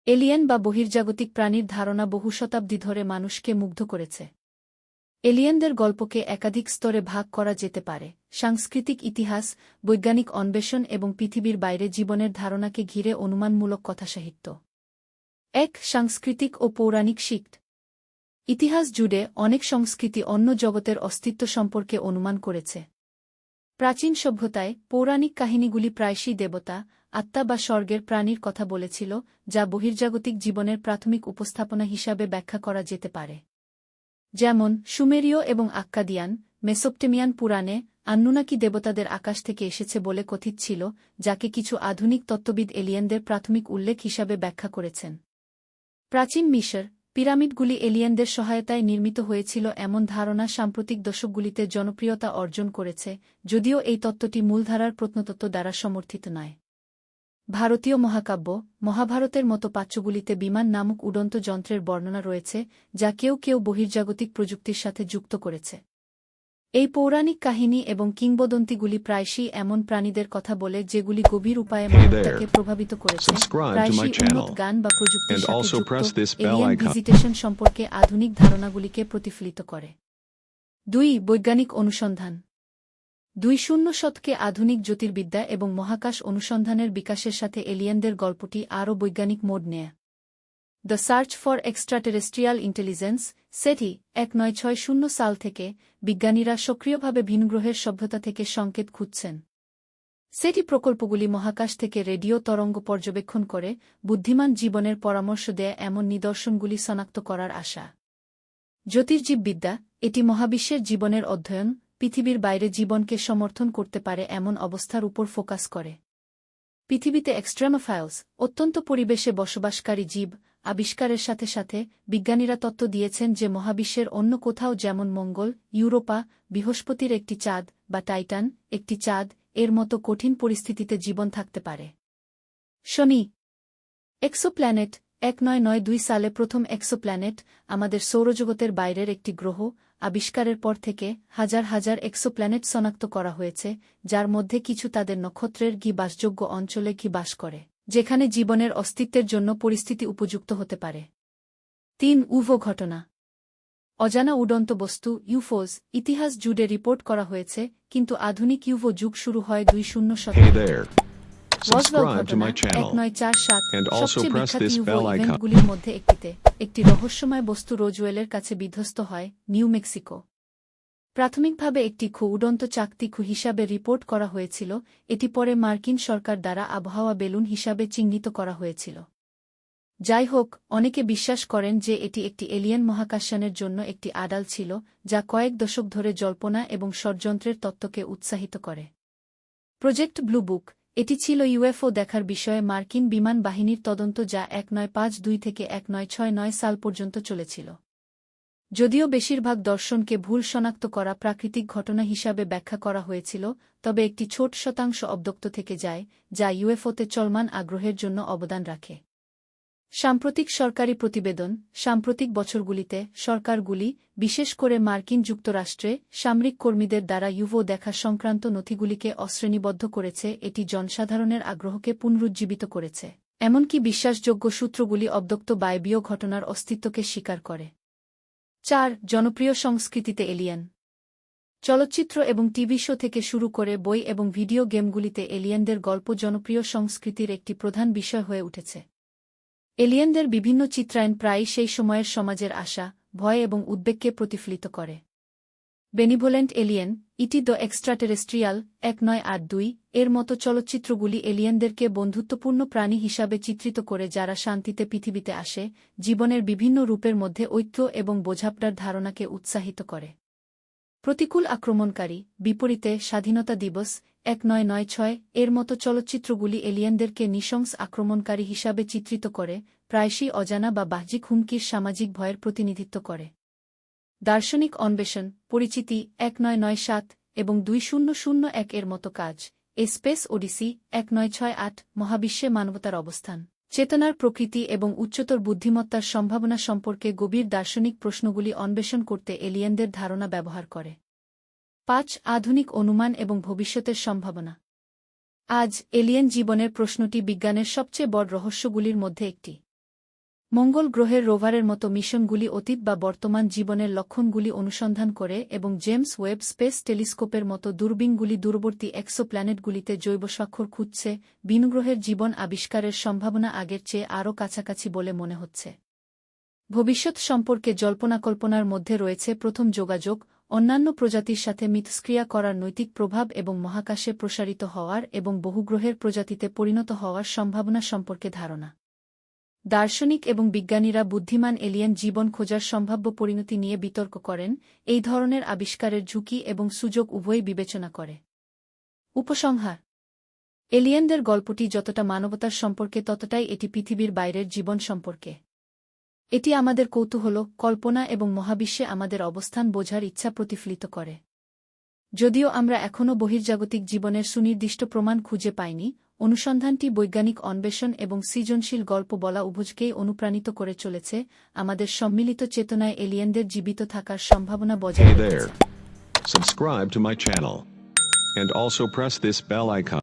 Alien বা বহির্জাগতিক প্রাণীর ধারণা বহু শতাব্দী ধরে মানুষকে মুগ্ধ করেছে। এলিয়েনদের গল্পকে একাধিক স্তরে ভাগ করা যেতে পারে: সাংস্কৃতিক ইতিহাস, বৈজ্ঞানিক অন্বেষণ এবং পৃথিবীর বাইরে জীবনের ধারণাকে ঘিরে অনুমানমূলক কথাসাহিত্য। ১. সাংস্কৃতিক ও পৌরাণিক শিক্ট। ইতিহাস জুড়ে অনেক সংস্কৃতি অন্য জগতের অস্তিত্ব সম্পর্কে অনুমান করেছে। প্রাচীন সভ্যতায় পৌরাণিক কাহিনীগুলি প্রায়শই দেবতা, আত্মা বা স্বর্গের প্রাণীর কথা বলেছিল, যা বহির্জাগতিক জীবনের প্রাথমিক উপস্থাপনা হিসাবে ব্যাখ্যা করা যেতে পারে। যেমন সুমেরীয় এবং আক্কাদিয়ান, মেসোপটেমিয়ান পুরাণে আন্নুনাকি দেবতাদের আকাশ থেকে এসেছে বলে কথিত ছিল, যাকে কিছু আধুনিক তত্ত্ববিদ এলিয়েনদের প্রাথমিক উল্লেখ হিসাবে ব্যাখ্যা করেছেন। প্রাচীন মিশর পিরামিডগুলি এলিয়েনদের সহায়তায় নির্মিত হয়েছিল এমন ধারণা সাম্প্রতিক দশকগুলিতে জনপ্রিয়তা অর্জন করেছে, যদিও এই তত্ত্বটি মূলধারার প্রত্নতত্ত্ব দ্বারা সমর্থিত নয়। ভারতীয় মহাকাব্য মহাভারতের মতো পাঠ্যগুলিতে বিমান নামক উড়ন্ত যন্ত্রের বর্ণনা রয়েছে, যা কেউ কেউ বহির্জাগতিক প্রযুক্তির সাথে যুক্ত করেছে। এই পৌরাণিক কাহিনী এবং কিংবদন্তিগুলি প্রায়শই এমন প্রাণীদের কথা বলে যেগুলি গভীর উপায়ে মানবতাকে প্রভাবিত করেছে, প্রায়শই উন্নত জ্ঞান বা প্রযুক্তির সাথে যুক্ত এলিয়েন ভিজিটেশন সম্পর্কে আধুনিক ধারণাগুলিকে প্রতিফলিত করে। ২. বৈজ্ঞানিক অনুসন্ধান। ২০ শতকে আধুনিক জ্যোতির্বিদ্যা এবং মহাকাশ অনুসন্ধানের বিকাশের সাথে এলিয়েনদের গল্পটি আরও বৈজ্ঞানিক মোড় নেয়। The search for extraterrestrial intelligence সেটি ১৯৬০ সাল থেকে বিজ্ঞানীরা সক্রিয়ভাবে ভিনগ্রহের সভ্যতা থেকে সংকেত খুঁজছেন। সেটি প্রকল্পগুলি মহাকাশ থেকে রেডিও তরঙ্গ পর্যবেক্ষণ করে বুদ্ধিমান জীবনের পরামর্শ দেয় এমন নিদর্শনগুলি শনাক্ত করার আশা। জ্যোতির্জীববিদ্যা এটি মহাবিশ্বের জীবনের অধ্যয়ন, পৃথিবীর বাইরে জীবনকে সমর্থন করতে পারে এমন অবস্থার উপর ফোকাস করে। পৃথিবীতে এক্সট্রেমোফাইলস অত্যন্ত পরিবেশে বসবাসকারী জীব আবিষ্কারের সাথে সাথে বিজ্ঞানীরা তত্ত্ব দিয়েছেন যে মহাবিশ্বের অন্য কোথাও যেমন মঙ্গল, ইউরোপা, বৃহস্পতির একটি চাঁদ বা টাইটান একটি চাঁদ এর মতো কঠিন পরিস্থিতিতে জীবন থাকতে পারে। শনি এক্সোপ্ল্যানেট ১৯৯২ সালে প্রথম এক্সোপ্ল্যানেট আমাদের সৌরজগতের বাইরের একটি গ্রহ আবিষ্কারের পর থেকে হাজার হাজার এক্সোপ্ল্যানেট শনাক্ত করা হয়েছে, যার মধ্যে কিছু তাদের নক্ষত্রের বাসযোগ্য অঞ্চলে বাস করে, যেখানে জীবনের অস্তিত্বের জন্য পরিস্থিতি উপযুক্ত হতে পারে। ৩. উভো ঘটনা। অজানা উড়ন্ত বস্তু ইউফোজ ইতিহাস জুড়ে রিপোর্ট করা হয়েছে, কিন্তু আধুনিক ইউভো যুগ শুরু হয় ২০ শতকে। রসওয়েল ঘটনা ১৯৪৭ সবচেয়ে বিখ্যাত ইউভো ইভেন্টগুলির মধ্যে একটিতে একটি রহস্যময় বস্তু রোজওয়েলের কাছে বিধ্বস্ত হয়, নিউ মেক্সিকো। প্রাথমিকভাবে একটি উড়ন্ত চাকতি হিসাবে রিপোর্ট করা হয়েছিল, এটি পরে মার্কিন সরকার দ্বারা আবহাওয়া বেলুন হিসাবে চিহ্নিত করা হয়েছিল। যাই হোক, অনেকে বিশ্বাস করেন যে এটি একটি এলিয়েন মহাকাশযানের জন্য একটি আড়াল ছিল, যা কয়েক দশক ধরে জল্পনা এবং ষড়যন্ত্রের তত্ত্বকে উৎসাহিত করে। প্রজেক্ট ব্লু বুক এটি ছিল ইউএফও দেখার বিষয়ে মার্কিন বিমান বাহিনীর তদন্ত যা ১৯৫২ থেকে ১৯৬৯ সাল পর্যন্ত চলেছিল। যদিও বেশিরভাগ দর্শনকে ভুল শনাক্ত করা প্রাকৃতিক ঘটনা হিসাবে ব্যাখ্যা করা হয়েছিল, তবে একটি ছোট শতাংশ অব্যক্ত থেকে যায়, যা ইউএফওতে চলমান আগ্রহের জন্য অবদান রাখে। সাম্প্রতিক সরকারি প্রতিবেদন সাম্প্রতিক বছরগুলিতে সরকারগুলি, বিশেষ করে মার্কিন যুক্তরাষ্ট্রে, সামরিক কর্মীদের দ্বারা ইউভো দেখা সংক্রান্ত নথিগুলিকে অশ্রেণীবদ্ধ করেছে, এটি জনসাধারণের আগ্রহকে পুনরুজ্জীবিত করেছে, এমনকি বিশ্বাসযোগ্য সূত্রগুলি অব্যক্ত বায়বীয় ঘটনার অস্তিত্বকে স্বীকার করে। ৪. জনপ্রিয় সংস্কৃতিতে এলিয়েন। চলচ্চিত্র এবং টিভি শো থেকে শুরু করে বই এবং ভিডিও গেমগুলিতে এলিয়েনদের গল্প জনপ্রিয় সংস্কৃতির একটি প্রধান বিষয় হয়ে উঠেছে। এলিয়েনদের বিভিন্ন চিত্রায়ন প্রায়ই সেই সময়ের সমাজের আশা, ভয় এবং উদ্বেগকে প্রতিফলিত করে। Benevolent alien ET the extraterrestrial ১৯৮২ এর মতো চলচ্চিত্রগুলি এলিয়েনদেরকে বন্ধুত্বপূর্ণ প্রাণী হিসাবে চিত্রিত করে যারা শান্তিতে পৃথিবীতে আসে, জীবনের বিভিন্ন রূপের মধ্যে ঐক্য এবং বোঝাপড়ার ধারণাকে উৎসাহিত করে। প্রতিকূল আক্রমণকারী বিপরীতে স্বাধীনতা দিবস ১৯৯৬ এর মতো চলচ্চিত্রগুলি এলিয়েনদেরকে নৃশংস আক্রমণকারী হিসাবে চিত্রিত করে, প্রায়শই অজানা বা বাহ্যিক হুমকির সামাজিক ভয়ের প্রতিনিধিত্ব করে। দার্শনিক অন্বেষণ পরিচিতি ১৯৯৭ এবং ২০০১ এর মতো কাজ, এ স্পেস ওডিসি ১৯৬৮ মহাবিশ্বে মানবতার অবস্থান, চেতনার প্রকৃতি এবং উচ্চতর বুদ্ধিমত্তার সম্ভাবনা সম্পর্কে গভীর দার্শনিক প্রশ্নগুলি অন্বেষণ করতে এলিয়েনদের ধারণা ব্যবহার করে। ৫. আধুনিক অনুমান এবং ভবিষ্যতের সম্ভাবনা। আজ এলিয়েন জীবনের প্রশ্নটি বিজ্ঞানের সবচেয়ে বড় রহস্যগুলির মধ্যে একটি। মঙ্গল গ্রহের রোভারের মতো মিশনগুলি অতীত বা বর্তমান জীবনের লক্ষণগুলি অনুসন্ধান করে এবং জেমস ওয়েব স্পেস টেলিস্কোপের মতো দূরবীনগুলি দূরবর্তী এক্সোপ্ল্যানেটগুলিতে জৈব স্বাক্ষর খুঁজছে। ভিনগ্রহের জীবন আবিষ্কারের সম্ভাবনা আগের চেয়ে আরও কাছাকাছি বলে মনে হচ্ছে। ভবিষ্যৎ সম্পর্কে জল্পনাকল্পনার মধ্যে রয়েছে প্রথম যোগাযোগ, অন্যান্য প্রজাতির সাথে মিথস্ক্রিয়া করার নৈতিক প্রভাব এবং মহাকাশে প্রসারিত হওয়ার এবং বহুগ্রহের প্রজাতিতে পরিণত হওয়ার সম্ভাবনা সম্পর্কে ধারণা। দার্শনিক এবং বিজ্ঞানীরা বুদ্ধিমান এলিয়েন জীবন খোঁজার সম্ভাব্য পরিণতি নিয়ে বিতর্ক করেন, এই ধরনের আবিষ্কারের ঝুঁকি এবং সুযোগ উভয়ই বিবেচনা করে। উপসংহার: এলিয়েনদের গল্পটি যতটা মানবতার সম্পর্কে ততটাই এটি পৃথিবীর বাইরের জীবন সম্পর্কে। এটি আমাদের কৌতূহল, কল্পনা এবং মহাবিশ্বে আমাদের অবস্থান বোঝার ইচ্ছা প্রতিফলিত করে। যদিও আমরা এখনও বহির্জাগতিক জীবনের সুনির্দিষ্ট প্রমাণ খুঁজে পাইনি, অনুসন্ধানটি বৈজ্ঞানিক অন্বেষণ এবং সৃজনশীল গল্প বলা উভয়কেই অনুপ্রাণিত করে চলেছে, আমাদের সম্মিলিত চেতনায় এলিয়েনদের জীবিত থাকার সম্ভাবনা বজায় Hey রেখেছে। there. Subscribe to my channel. And also press this bell icon.